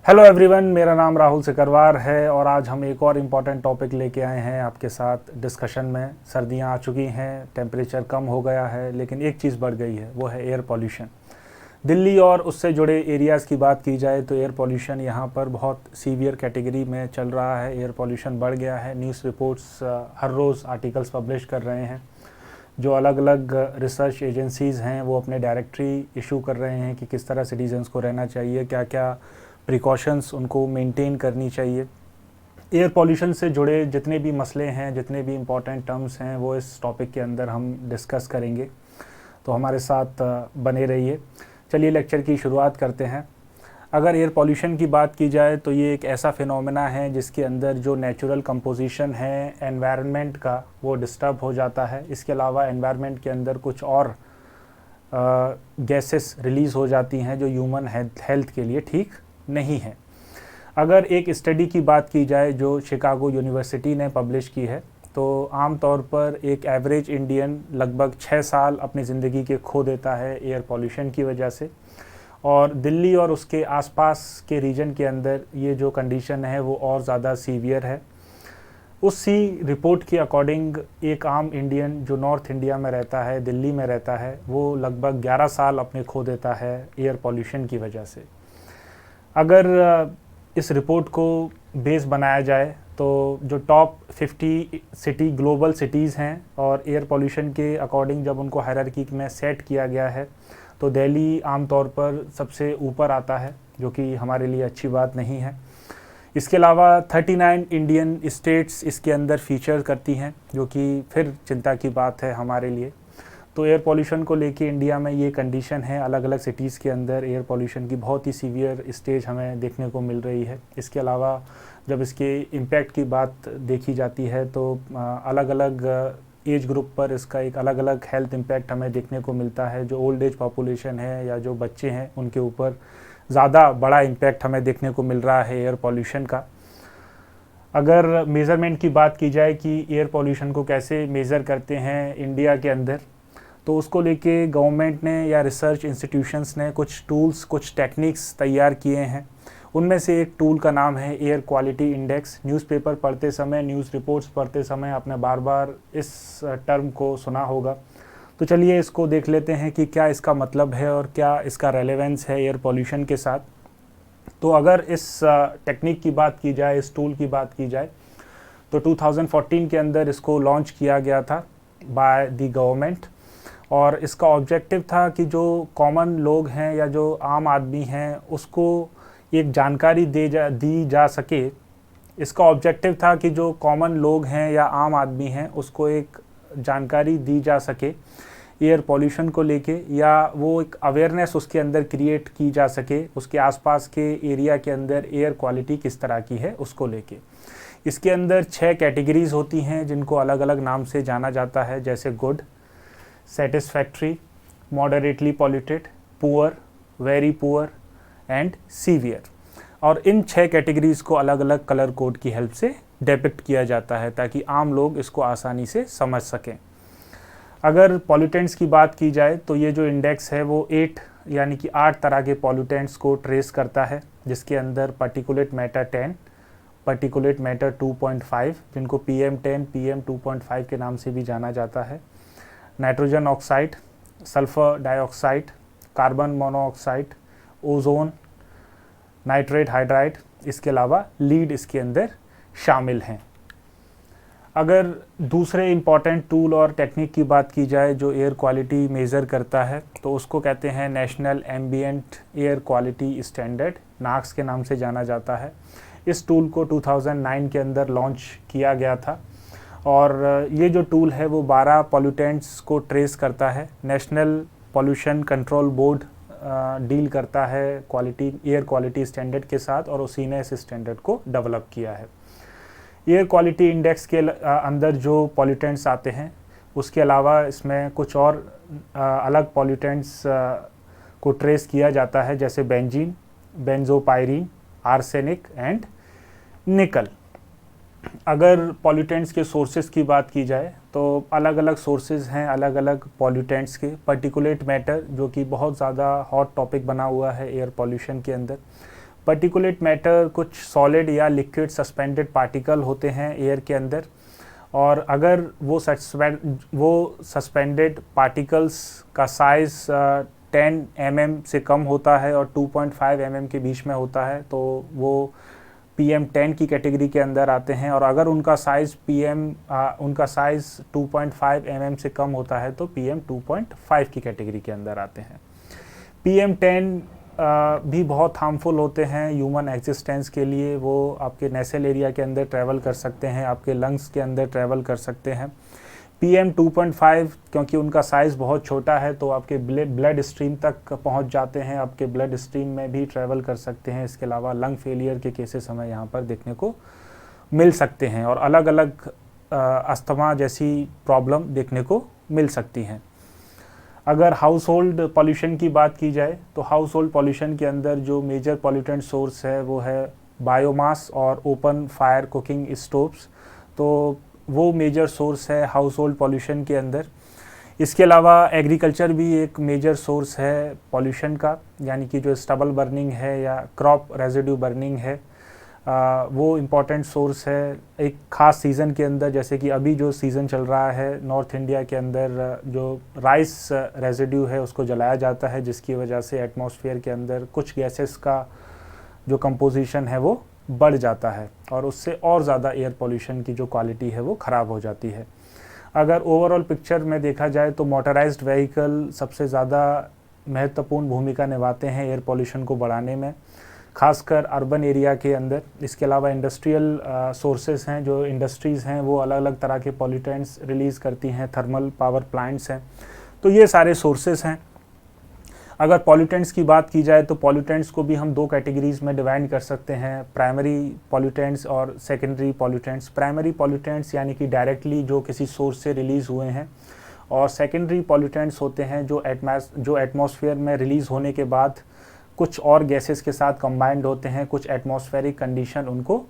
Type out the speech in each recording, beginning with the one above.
Hello everyone, मेरा नाम राहुल सिकरवार है और आज हम एक और इम्पॉर्टेंट टॉपिक लेके आए हैं आपके साथ डिस्कशन में। सर्दियां आ चुकी हैं, टेम्परेचर कम हो गया है, लेकिन एक चीज़ बढ़ गई है, वो है एयर पॉल्यूशन। दिल्ली और उससे जुड़े एरियाज़ की बात की जाए तो एयर पॉल्यूशन यहाँ पर बहुत सीवियर कैटेगरी में चल रहा है। एयर पॉल्यूशन बढ़ गया है। न्यूज़ रिपोर्ट्स हर रोज़ आर्टिकल्स पब्लिश कर रहे हैं। जो अलग अलग रिसर्च एजेंसीज़ हैं वो अपने डायरेक्टरी इशू कर रहे हैं कि किस तरह सिटीजन्स को रहना चाहिए, क्या क्या प्रिकॉशंस उनको मेंटेन करनी चाहिए। एयर पॉल्यूशन से जुड़े जितने भी मसले हैं, जितने भी इम्पॉर्टेंट टर्म्स हैं, वो इस टॉपिक के अंदर हम डिस्कस करेंगे। तो हमारे साथ बने रहिए। चलिए लेक्चर की शुरुआत करते हैं। अगर एयर पॉल्यूशन की बात की जाए तो ये एक ऐसा फिनोमेना है जिसके अंदर जो नेचुरल कंपोजिशन है एनवायरनमेंट का, वो डिस्टर्ब हो जाता है। इसके अलावा एनवायरनमेंट के अंदर कुछ और गैसेस रिलीज़ हो जाती हैं जो ह्यूमन हेल्थ के लिए ठीक नहीं है। अगर एक स्टडी की बात की जाए जो शिकागो यूनिवर्सिटी ने पब्लिश की है, तो आम तौर पर एक एवरेज इंडियन लगभग 6 साल अपनी ज़िंदगी के खो देता है एयर पॉल्यूशन की वजह से। और दिल्ली और उसके आसपास के रीजन के अंदर ये जो कंडीशन है वो और ज़्यादा सीवियर है। उसी रिपोर्ट के अकॉर्डिंग एक आम इंडियन जो नॉर्थ इंडिया में रहता है, दिल्ली में रहता है, वो लगभग 11 साल अपने खो देता है एयर पॉल्यूशन की वजह से। अगर इस रिपोर्ट को बेस बनाया जाए तो जो टॉप 50 सिटी ग्लोबल सिटीज़ हैं और एयर पॉल्यूशन के अकॉर्डिंग जब उनको हायरार्की में सेट किया गया है तो दिल्ली आमतौर पर सबसे ऊपर आता है, जो कि हमारे लिए अच्छी बात नहीं है। इसके अलावा 39 इंडियन स्टेट्स इसके अंदर फीचर करती हैं, जो कि फिर चिंता की बात है हमारे लिए। तो एयर पॉल्यूशन को लेके इंडिया में ये कंडीशन है। अलग अलग सिटीज़ के अंदर एयर पॉल्यूशन की बहुत ही सीवियर स्टेज हमें देखने को मिल रही है। इसके अलावा जब इसके इम्पैक्ट की बात देखी जाती है तो अलग अलग एज ग्रुप पर इसका एक अलग अलग हेल्थ इम्पैक्ट हमें देखने को मिलता है। जो ओल्ड एज पॉपुलेशन है या जो बच्चे हैं उनके ऊपर ज़्यादा बड़ा इम्पैक्ट हमें देखने को मिल रहा है एयर पॉल्यूशन का। अगर मेज़रमेंट की बात की जाए कि एयर पॉल्यूशन को कैसे मेज़र करते हैं इंडिया के अंदर, तो उसको लेके गवर्नमेंट ने या रिसर्च इंस्टीट्यूशंस ने कुछ टूल्स, कुछ टेक्निक्स तैयार किए हैं। उनमें से एक टूल का नाम है एयर क्वालिटी इंडेक्स। न्यूज़पेपर पढ़ते समय, न्यूज़ रिपोर्ट्स पढ़ते समय आपने बार बार इस टर्म को सुना होगा। तो चलिए इसको देख लेते हैं कि क्या इसका मतलब है और क्या इसका रेलेवेंस है एयर पॉल्यूशन के साथ। तो अगर इस टेक्निक की बात की जाए, इस टूल की बात की जाए, तो 2014 के अंदर इसको लॉन्च किया गया था बाय द गवर्नमेंट। और इसका ऑब्जेक्टिव था कि जो कॉमन लोग हैं या जो आम आदमी हैं उसको एक जानकारी दी जा सके। इसका ऑब्जेक्टिव था कि जो कॉमन लोग हैं या आम आदमी हैं उसको एक जानकारी दी जा सके एयर पॉल्यूशन को लेके, या वो एक अवेयरनेस उसके अंदर क्रिएट की जा सके उसके आसपास के एरिया के अंदर एयर क्वालिटी किस तरह की है उसको लेके। इसके अंदर 6 कैटेगरीज होती हैं जिनको अलग अलग नाम से जाना जाता है, जैसे good, satisfactory, moderately polluted, poor, very poor and severe. और इन 6 कैटेगरीज़ को अलग अलग कलर कोड की हेल्प से डिपिक्ट किया जाता है ताकि आम लोग इसको आसानी से समझ सकें। अगर पॉल्यूटेंट्स की बात की जाए तो ये जो इंडेक्स है वो 8 यानी कि 8 तरह के पॉल्यूटेंट्स को ट्रेस करता है, जिसके अंदर पार्टिकुलेट मैटर 10, पार्टिकुलेट मैटर 2.5 जिनको PM10, PM2.5 के नाम से भी जाना जाता है, nitrogen oxide, sulphur dioxide, carbon monoxide, ozone, nitrate hydride, इसके अलावा लीड इसके अंदर शामिल हैं। अगर दूसरे इम्पॉर्टेंट टूल और टेक्निक की बात की जाए जो एयर क्वालिटी मेज़र करता है तो उसको कहते हैं national ambient air quality standard, NAAQS के नाम से जाना जाता है। इस टूल को 2009 के अंदर लॉन्च किया गया था और ये जो टूल है वो 12 पॉल्यूटेंट्स को ट्रेस करता है। National pollution control board deal करता है क्वालिटी एयर क्वालिटी स्टैंडर्ड के साथ और उसी ने इस स्टैंडर्ड को डेवलप किया है। एयर क्वालिटी इंडेक्स के अंदर जो पॉल्यूटेंट्स आते हैं उसके अलावा इसमें कुछ और अलग पॉल्यूटेंट्स को ट्रेस किया जाता है, जैसे बेंजीन, बेंजोपायरीन, आर्सेनिक एंड निकल। अगर पॉल्यूटेंट्स के सोर्सेज की बात की जाए तो अलग अलग सोर्सेज हैं अलग अलग पॉल्यूटेंट्स के। पार्टिकुलेट मैटर जो कि बहुत ज़्यादा हॉट टॉपिक बना हुआ है एयर पॉल्यूशन के अंदर, पर्टिकुलेट मैटर कुछ सॉलिड या लिक्विड सस्पेंडेड पार्टिकल होते हैं एयर के अंदर, और अगर वो सस्पेंडेड पार्टिकल्स का साइज़ 10 mm से कम होता है और 2.5 mm के बीच में होता है तो वो PM10 की कैटेगरी के अंदर आते हैं, और अगर उनका साइज़ उनका साइज़ 2.5 mm से कम होता है तो PM2.5 की कैटेगरी के अंदर आते हैं। PM10 भी बहुत हार्मफुल होते हैं ह्यूमन एग्जिस्टेंस के लिए। वो आपके नेसल एरिया के अंदर ट्रैवल कर सकते हैं, आपके लंग्स के अंदर ट्रैवल कर सकते हैं। PM2.5 क्योंकि उनका साइज़ बहुत छोटा है तो आपके ब्लड स्ट्रीम तक पहुंच जाते हैं, आपके ब्लड स्ट्रीम में भी ट्रैवल कर सकते हैं। इसके अलावा लंग फेलियर के केसेस हमें यहाँ पर देखने को मिल सकते हैं, और अलग अलग अस्थमा जैसी प्रॉब्लम देखने को मिल सकती हैं। अगर हाउस होल्ड पॉल्यूशन की बात की जाए तो हाउस होल्ड पॉल्यूशन के अंदर जो मेजर पॉल्यूटेंट सोर्स है वो है बायोमास और ओपन फायर कुकिंग स्टोव्स, तो वो मेजर सोर्स है हाउस होल्ड पॉल्यूशन के अंदर। इसके अलावा एग्रीकल्चर भी एक मेजर सोर्स है पॉल्यूशन का, यानी कि जो स्टबल बर्निंग है या क्रॉप रेजिड्यू बर्निंग है वो इम्पॉर्टेंट सोर्स है एक ख़ास सीज़न के अंदर। जैसे कि अभी जो सीज़न चल रहा है नॉर्थ इंडिया के अंदर जो राइस रेजिड्यू है उसको जलाया जाता है, जिसकी वजह से एटमॉस्फेयर के अंदर कुछ गैसेस का जो कंपोजिशन है वो बढ़ जाता है, और उससे और ज़्यादा एयर पोल्यूशन की जो क्वालिटी है वो ख़राब हो जाती है। अगर ओवरऑल पिक्चर में देखा जाए तो मोटराइज्ड व्हीकल सबसे ज़्यादा महत्वपूर्ण भूमिका निभाते हैं एयर पोल्यूशन को बढ़ाने में, खासकर अर्बन एरिया के अंदर। इसके अलावा इंडस्ट्रियल सोर्सेस हैं, जो इंडस्ट्रीज़ हैं वो अलग अलग तरह के पॉल्यूटेंट्स रिलीज़ करती हैं, थर्मल पावर प्लांट्स हैं, तो ये सारे सोर्सेस हैं। अगर पॉल्यूटेंट्स की बात की जाए तो पॉल्यूटेंट्स को भी हम दो कैटेगरीज़ में डिवाइड कर सकते हैं, प्राइमरी पॉल्यूटेंट्स और सेकेंडरी पॉल्यूटेंट्स। प्राइमरी पॉल्यूटेंट्स यानी कि डायरेक्टली जो किसी सोर्स से रिलीज़ हुए हैं, और सेकेंडरी पॉल्यूटेंट्स होते हैं जो एटमॉस्फेयर में रिलीज़ होने के बाद कुछ और गैसेस के साथ कंबाइंड होते हैं, कुछ एटमॉस्फेरिक कंडीशन उनको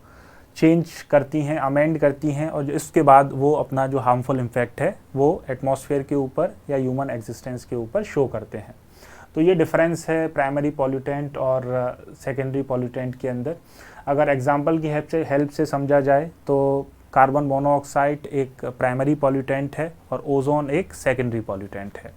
चेंज करती हैं, अमेंड करती हैं, और इसके बाद वो अपना जो हार्मफुल इम्पैक्ट है वो एटमॉस्फेयर के ऊपर या ह्यूमन एग्जिस्टेंस के ऊपर शो करते हैं। तो ये डिफरेंस है प्राइमरी पॉल्यूटेंट और सेकेंडरी पॉल्यूटेंट के अंदर। अगर एग्जांपल की हेल्प से समझा जाए तो कार्बन मोनोऑक्साइड एक प्राइमरी पॉल्यूटेंट है और ओजोन एक सेकेंडरी पॉल्यूटेंट है।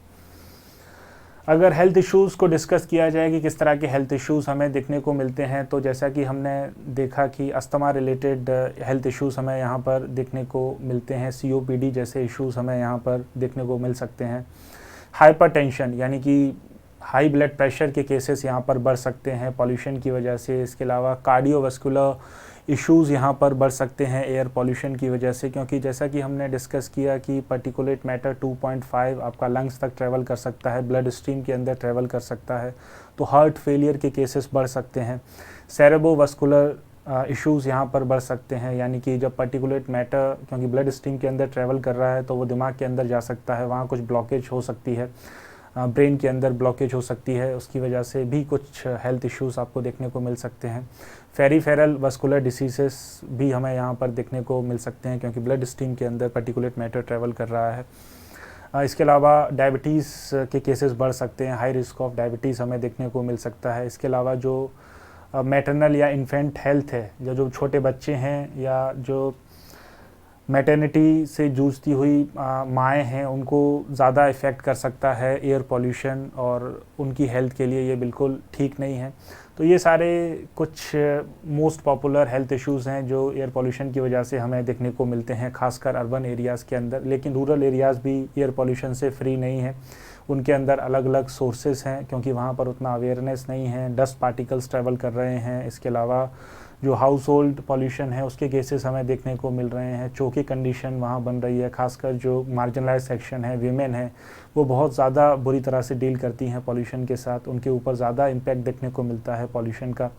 अगर हेल्थ इश्यूज़ को डिस्कस किया जाए कि किस तरह के हेल्थ इश्यूज़ हमें देखने को मिलते हैं, तो जैसा कि हमने देखा कि अस्थमा रिलेटेड हेल्थ इश्यूज़ हमें यहाँ पर देखने को मिलते हैं, COPD जैसे इश्यूज़ हमें यहाँ पर देखने को मिल सकते हैं। हाइपरटेंशन यानी कि हाई ब्लड प्रेशर के केसेस यहाँ पर बढ़ सकते हैं पॉल्यूशन की वजह से। इसके अलावा कार्डियोवास्कुलर इश्यूज़ यहाँ पर बढ़ सकते हैं एयर पॉल्यूशन की वजह से, क्योंकि जैसा कि हमने डिस्कस किया कि पार्टिकुलेट मैटर 2.5 आपका लंग्स तक ट्रैवल कर सकता है, ब्लड स्ट्रीम के अंदर ट्रैवल कर सकता है, तो हार्ट फेलियर के केसेस बढ़ सकते हैं। सेरेब्रोवास्कुलर इश्यूज़ यहाँ पर बढ़ सकते हैं, यानी कि जब पार्टिकुलेट मैटर क्योंकि ब्लड स्ट्रीम के अंदर ट्रैवल कर रहा है तो वो दिमाग के अंदर जा सकता है, वहाँ कुछ ब्लॉकेज हो सकती है, ब्रेन के अंदर ब्लॉकेज हो सकती है, उसकी वजह से भी कुछ हेल्थ इश्यूज़ आपको देखने को मिल सकते हैं। फेरिफेरल वस्कुलर डिसीजेस भी हमें यहाँ पर देखने को मिल सकते हैं, क्योंकि ब्लड स्ट्रीम के अंदर पार्टिकुलेट मैटर ट्रैवल कर रहा है। इसके अलावा डायबिटीज़ के केसेस बढ़ सकते हैं, हाई रिस्क ऑफ डायबिटीज़ हमें देखने को मिल सकता है। इसके अलावा जो मैटरनल या इन्फेंट हेल्थ है, जो छोटे बच्चे हैं या जो मैटरनिटी से जूझती हुई माएँ हैं, उनको ज़्यादा इफ़ेक्ट कर सकता है एयर पोल्यूशन, और उनकी हेल्थ के लिए ये बिल्कुल ठीक नहीं है। तो ये सारे कुछ मोस्ट पॉपुलर हेल्थ इश्यूज़ हैं जो एयर पोल्यूशन की वजह से हमें देखने को मिलते हैं, खासकर अर्बन एरियाज़ के अंदर। लेकिन रूरल एरियाज़ भी एयर पोल्यूशन से फ्री नहीं है, उनके अंदर अलग अलग सोर्सेस हैं, क्योंकि वहाँ पर उतना अवेयरनेस नहीं है, डस्ट पार्टिकल्स ट्रैवल कर रहे हैं। इसके अलावा जो हाउस होल्ड पॉल्यूशन है उसके केसेस हमें देखने को मिल रहे हैं, चोकी कंडीशन वहाँ बन रही है, खासकर जो मार्जिनलाइज सेक्शन है, वीमेन है, वो बहुत ज़्यादा बुरी तरह से डील करती हैं पॉल्यूशन के साथ, उनके ऊपर ज़्यादा इम्पैक्ट देखने को मिलता है पॉल्यूशन का।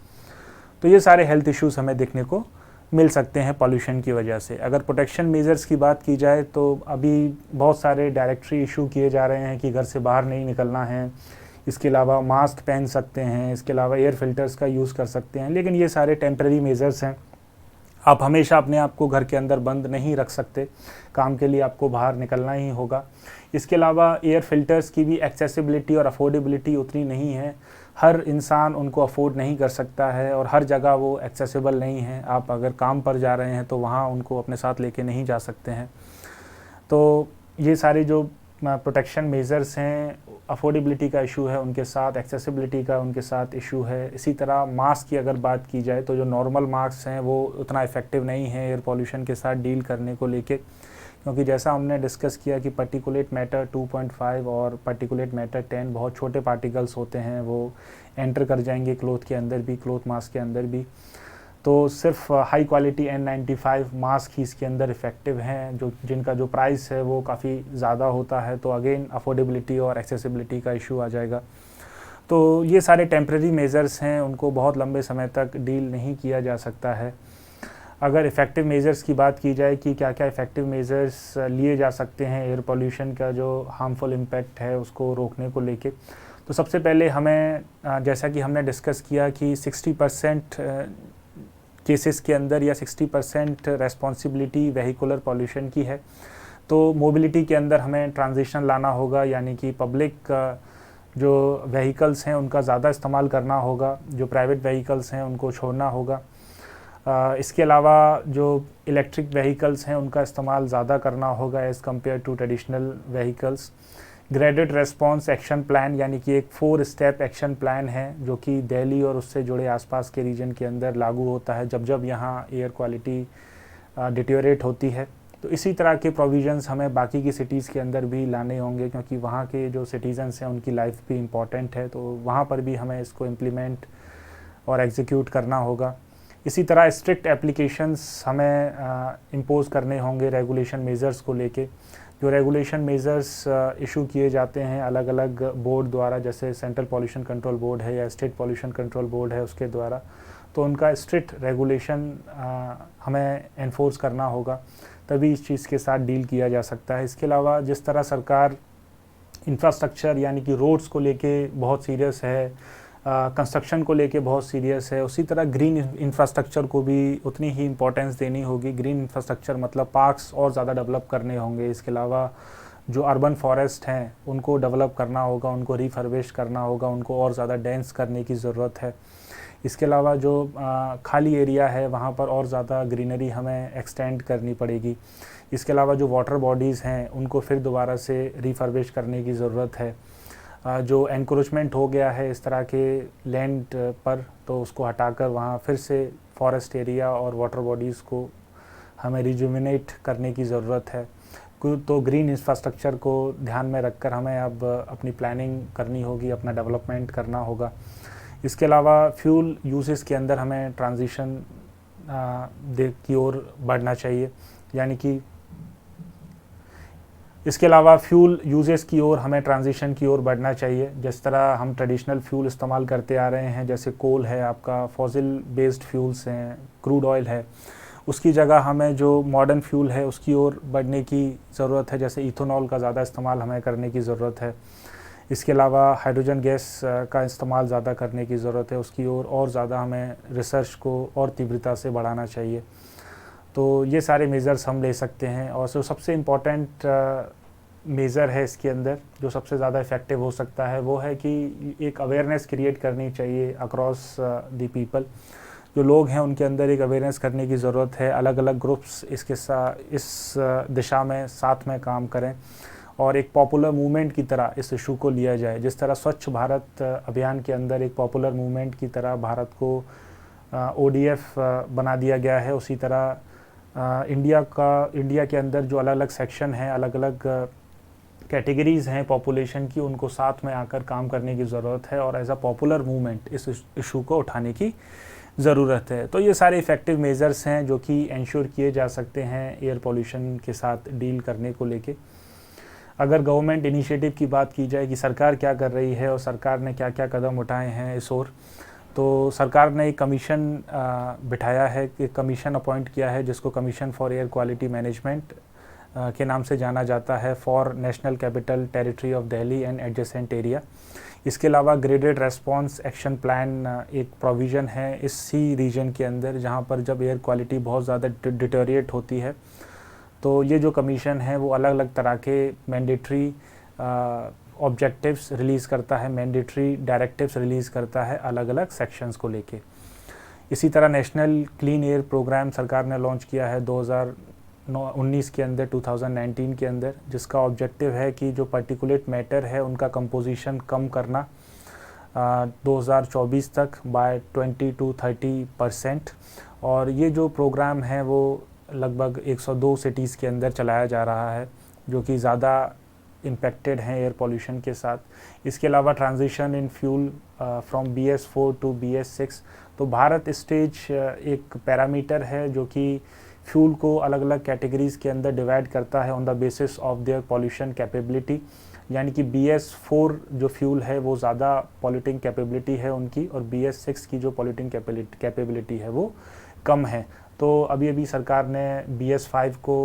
तो ये सारे हेल्थ इश्यूज़ हमें देखने को मिल सकते हैं पॉल्यूशन की वजह से। अगर प्रोटेक्शन मेजर्स की बात की जाए तो अभी बहुत सारे डायरेक्टरी इशू किए जा रहे हैं कि घर से बाहर नहीं निकलना है, इसके अलावा मास्क पहन सकते हैं, इसके अलावा एयर फिल्टर्स का यूज़ कर सकते हैं, लेकिन ये सारे टेम्परेरी मेजर्स हैं। आप हमेशा अपने आप को घर के अंदर बंद नहीं रख सकते, काम के लिए आपको बाहर निकलना ही होगा। इसके अलावा एयर फिल्टर्स की भी एक्सेसिबिलिटी और अफोर्डेबिलिटी उतनी नहीं है, हर इंसान उनको अफोर्ड नहीं कर सकता है और हर जगह वो एक्सेसिबल नहीं है। आप अगर काम पर जा रहे हैं तो वहाँ उनको अपने साथ लेके नहीं जा सकते हैं। तो ये सारे जो प्रोटेक्शन मेजर्स हैं, अफोर्डेबिलिटी का इशू है उनके साथ, एक्सेसिबिलिटी का उनके साथ इशू है। इसी तरह मास्क की अगर बात की जाए तो जो नॉर्मल मास्क हैं वो उतना इफ़ेक्टिव नहीं है एयर पॉल्यूशन के साथ डील करने को लेके, क्योंकि जैसा हमने डिस्कस किया कि पार्टिकुलेट मैटर 2.5 और पार्टिकुलेट मैटर 10 बहुत छोटे पार्टिकल्स होते हैं, वो एंटर कर जाएंगे क्लोथ के अंदर भी, क्लोथ मास्क के अंदर भी। तो सिर्फ हाई क्वालिटी N95 मास्क ही इसके अंदर इफ़ेक्टिव हैं, जो जिनका जो प्राइस है वो काफ़ी ज़्यादा होता है। तो अगेन अफोर्डेबिलिटी और एक्सेसिबिलिटी का इशू आ जाएगा। तो ये सारे टेम्प्रेरी मेजर्स हैं, उनको बहुत लंबे समय तक डील नहीं किया जा सकता है। अगर इफ़ेक्टिव मेजर्स की बात की जाए कि क्या क्या इफ़ेक्टिव मेजर्स लिए जा सकते हैं एयर पोल्यूशन का जो हार्मफुल इम्पैक्ट है उसको रोकने को लेके, तो सबसे पहले हमें जैसा कि हमने डिस्कस किया कि 60% केसेस के अंदर या 60% रेस्पॉन्सिबिलिटी वेहिकुलर पॉल्यूशन की है। तो मोबिलिटी के अंदर हमें ट्रांजिशन लाना होगा, यानी कि पब्लिक जो व्हीकल्स हैं उनका ज़्यादा इस्तेमाल करना होगा, जो प्राइवेट व्हीकल्स हैं उनको छोड़ना होगा। इसके अलावा जो इलेक्ट्रिक व्हीकल्स हैं उनका इस्तेमाल ज़्यादा करना होगा as compare to traditional vehicles. Graded response action plan, यानी कि एक 4 स्टेप एक्शन प्लान है जो कि दिल्ली और उससे जुड़े आसपास के रीजन के अंदर लागू होता है जब जब यहाँ एयर क्वालिटी डिटेरियोरेट होती है। तो इसी तरह के प्रोविज़न्स हमें बाकी की सिटीज़ के अंदर भी लाने होंगे, क्योंकि वहाँ के जो सिटीज़न्स हैं उनकी लाइफ भी इम्पॉर्टेंट है, तो वहाँ पर भी हमें इसको इम्प्लीमेंट और एग्जीक्यूट करना होगा। इसी तरह स्ट्रिक्ट एप्लीकेशंस हमें इम्पोज़ करने होंगे रेगुलेशन मेजर्स को लेके। जो रेगुलेशन मेजर्स इशू किए जाते हैं अलग अलग बोर्ड द्वारा, जैसे सेंट्रल पॉल्यूशन कंट्रोल बोर्ड है या स्टेट पॉल्यूशन कंट्रोल बोर्ड है उसके द्वारा, तो उनका स्ट्रिक्ट रेगुलेशन हमें एनफोर्स करना होगा, तभी इस चीज़ के साथ डील किया जा सकता है। इसके अलावा जिस तरह सरकार इंफ्रास्ट्रक्चर यानी कि रोड्स को लेके बहुत सीरियस है, कंस्ट्रक्शन को लेके बहुत सीरियस है, उसी तरह ग्रीन इंफ्रास्ट्रक्चर को भी उतनी ही इम्पोर्टेंस देनी होगी। ग्रीन इंफ्रास्ट्रक्चर मतलब पार्क्स और ज़्यादा डेवलप करने होंगे। इसके अलावा जो अर्बन फॉरेस्ट हैं उनको डेवलप करना होगा, उनको रिफर्बिश करना होगा, उनको और ज़्यादा डेंस करने की ज़रूरत है। इसके अलावा जो खाली एरिया है वहाँ पर और ज़्यादा ग्रीनरी हमें एक्सटेंड करनी पड़ेगी। इसके अलावा जो वाटर बॉडीज़ हैं उनको फिर दोबारा से रिफर्बिश करने की ज़रूरत है। जो एनक्रोचमेंट हो गया है इस तरह के लैंड पर, तो उसको हटाकर वहाँ फिर से फॉरेस्ट एरिया और वाटर बॉडीज़ को हमें रिजुविनेट करने की ज़रूरत है। तो ग्रीन इंफ्रास्ट्रक्चर को ध्यान में रखकर हमें अब अपनी प्लानिंग करनी होगी, अपना डेवलपमेंट करना होगा। इसके अलावा फ्यूल यूजेस के अंदर हमें ट्रांजिशन की ओर बढ़ना चाहिए, यानी कि इसके अलावा फ्यूल यूजेस की ओर हमें ट्रांजिशन की ओर बढ़ना चाहिए। जिस तरह हम ट्रेडिशनल फ्यूल इस्तेमाल करते आ रहे हैं, जैसे कोल है आपका, फॉसिल बेस्ड फ्यूल्स हैं, क्रूड ऑयल है, उसकी जगह हमें जो मॉडर्न फ्यूल है उसकी ओर बढ़ने की ज़रूरत है। जैसे इथेनॉल का ज़्यादा इस्तेमाल हमें करने की ज़रूरत है। इसके अलावा हाइड्रोजन गैस का इस्तेमाल ज़्यादा करने की ज़रूरत है, उसकी ओर और ज़्यादा हमें रिसर्च को और तीव्रता से बढ़ाना चाहिए। तो ये सारे मेज़र्स हम ले सकते हैं। और जो सबसे इम्पॉर्टेंट मेज़र है इसके अंदर, जो सबसे ज़्यादा इफ़ेक्टिव हो सकता है, वो है कि एक अवेयरनेस क्रिएट करनी चाहिए अक्रॉस द पीपल। जो लोग हैं उनके अंदर एक अवेयरनेस करने की ज़रूरत है। अलग अलग ग्रुप्स इस दिशा में साथ में काम करें और एक पॉपुलर मूवमेंट की तरह इस इशू को लिया जाए। जिस तरह स्वच्छ भारत अभियान के अंदर एक पॉपुलर मूवमेंट की तरह भारत को ODF बना दिया गया है, उसी तरह इंडिया के अंदर जो अलग अलग सेक्शन हैं, अलग अलग कैटेगरीज़ हैं पॉपुलेशन की, उनको साथ में आकर काम करने की ज़रूरत है और एज अ पॉपुलर मूवमेंट इस इशू को उठाने की ज़रूरत है। तो ये सारे इफ़ेक्टिव मेजर्स हैं जो कि इंश्योर किए जा सकते हैं एयर पोल्यूशन के साथ डील करने को लेके। अगर गवर्नमेंट इनिशिएटिव की बात की जाए कि सरकार क्या कर रही है और सरकार ने क्या क्या कदम उठाए हैं इस ओर, तो सरकार ने एक कमीशन बिठाया है, एक कमीशन अपॉइंट किया है जिसको commission for air quality management के नाम से जाना जाता है, for national capital territory of Delhi and adjacent area. इसके अलावा ग्रेडेड रेस्पॉन्स एक्शन प्लान एक प्रोविज़न है इसी रीजन के अंदर, जहाँ पर जब एयर क्वालिटी बहुत ज़्यादा डिटेरिएट होती है तो ये जो कमीशन है वो अलग अलग तरह के मैंडेटरी ऑब्जेक्टिव्स रिलीज़ करता है, मैंडेटरी डायरेक्टिव्स रिलीज़ करता है अलग अलग सेक्शंस को लेके। इसी तरह नेशनल क्लीन एयर प्रोग्राम सरकार ने लॉन्च किया है 2019 के अंदर, 2019 के अंदर, जिसका ऑब्जेक्टिव है कि जो पार्टिकुलेट मैटर है उनका कंपोजिशन कम करना 2024 तक बाय 20 to 30%। और ये जो प्रोग्राम है वो लगभग 102 सिटीज़ के अंदर चलाया जा रहा है जो कि ज़्यादा इम्पेक्टेड हैं एयर पोल्यूशन के साथ। इसके अलावा transition in fuel from BS4 to BS6, तो भारत स्टेज एक पैरामीटर है जो कि फ्यूल को अलग अलग कैटेगरीज़ के अंदर डिवाइड करता है on the basis of their pollution capability, यानी कि BS4 जो फ्यूल है वो ज़्यादा पॉल्यूटिंग कैपेबिलिटी है उनकी, और BS6 की जो पॉल्यूटिंग कैपेबिलिटी है वो कम है। तो अभी अभी सरकार ने BS5 को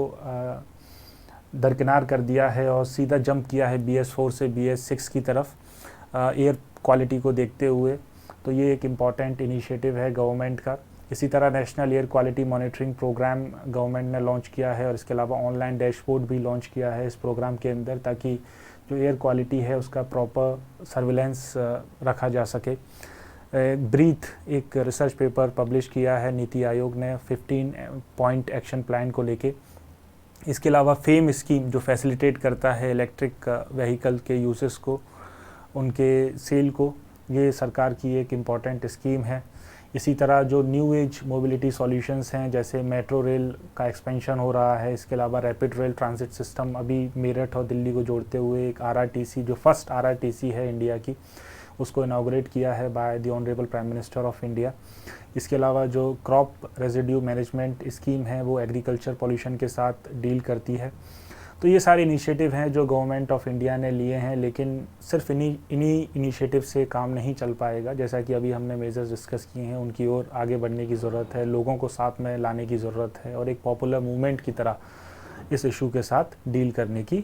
दरकिनार कर दिया है और सीधा जंप किया है BS4 से BS6 की तरफ एयर क्वालिटी को देखते हुए। तो ये एक इम्पॉर्टेंट इनिशिएटिव है गवर्नमेंट का। इसी तरह national air quality monitoring programme government ने लॉन्च किया है और इसके अलावा ऑनलाइन डैशबोर्ड भी लॉन्च किया है इस प्रोग्राम के अंदर, ताकि जो एयर क्वालिटी है उसका प्रॉपर सर्विलेंस रखा जा सके। ब्रीथ एक रिसर्च पेपर पब्लिश किया है नीति आयोग ने 15 पॉइंट एक्शन प्लान को लेके। इसके अलावा फेम स्कीम जो फैसिलिटेट करता है इलेक्ट्रिक व्हीकल के यूजेस को, उनके सेल को, ये सरकार की एक इम्पॉर्टेंट स्कीम है। इसी तरह जो न्यू एज मोबिलिटी सॉल्यूशंस हैं, जैसे मेट्रो रेल का एक्सपेंशन हो रहा है, इसके अलावा रैपिड रेल ट्रांजिट सिस्टम अभी मेरठ और दिल्ली को जोड़ते हुए एक RRTC जो फर्स्ट RRTC है इंडिया की, उसको इनाग्रेट किया है by the honourable prime minister of India. इसके अलावा जो क्रॉप रेजिड्यू मैनेजमेंट स्कीम है वो एग्रीकल्चर पॉल्यूशन के साथ डील करती है। तो ये सारे इनिशिएटिव हैं जो गवर्नमेंट ऑफ इंडिया ने लिए हैं, लेकिन सिर्फ इन्हीं इनिशिएटिव से काम नहीं चल पाएगा। जैसा कि अभी हमने मेजर्स डिस्कस किए हैं, उनकी ओर आगे बढ़ने की ज़रूरत है, लोगों को साथ में लाने की ज़रूरत है और एक पॉपुलर मूवमेंट की तरह इस इशू के साथ डील करने की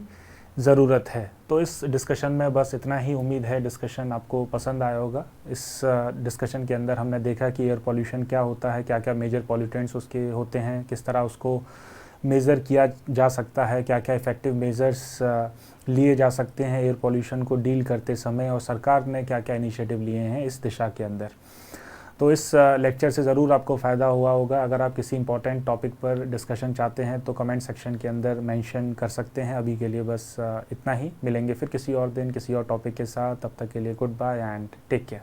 ज़रूरत है। तो इस डिस्कशन में बस इतना ही। उम्मीद है डिस्कशन आपको पसंद आया होगा। इस डिस्कशन के अंदर हमने देखा कि एयर पॉल्यूशन क्या होता है, क्या क्या मेजर पॉल्यूटेंट्स उसके होते हैं, किस तरह उसको मेज़र किया जा सकता है, क्या क्या इफ़ेक्टिव मेजर्स लिए जा सकते हैं एयर पॉल्यूशन को डील करते समय, और सरकार ने क्या क्या इनिशिएटिव लिए हैं इस दिशा के अंदर। तो इस लेक्चर से ज़रूर आपको फ़ायदा हुआ होगा। अगर आप किसी इंपॉर्टेंट टॉपिक पर डिस्कशन चाहते हैं तो कमेंट सेक्शन के अंदर मेंशन कर सकते हैं। अभी के लिए बस इतना ही। मिलेंगे फिर किसी और दिन किसी और टॉपिक के साथ। तब तक के लिए goodbye and take care.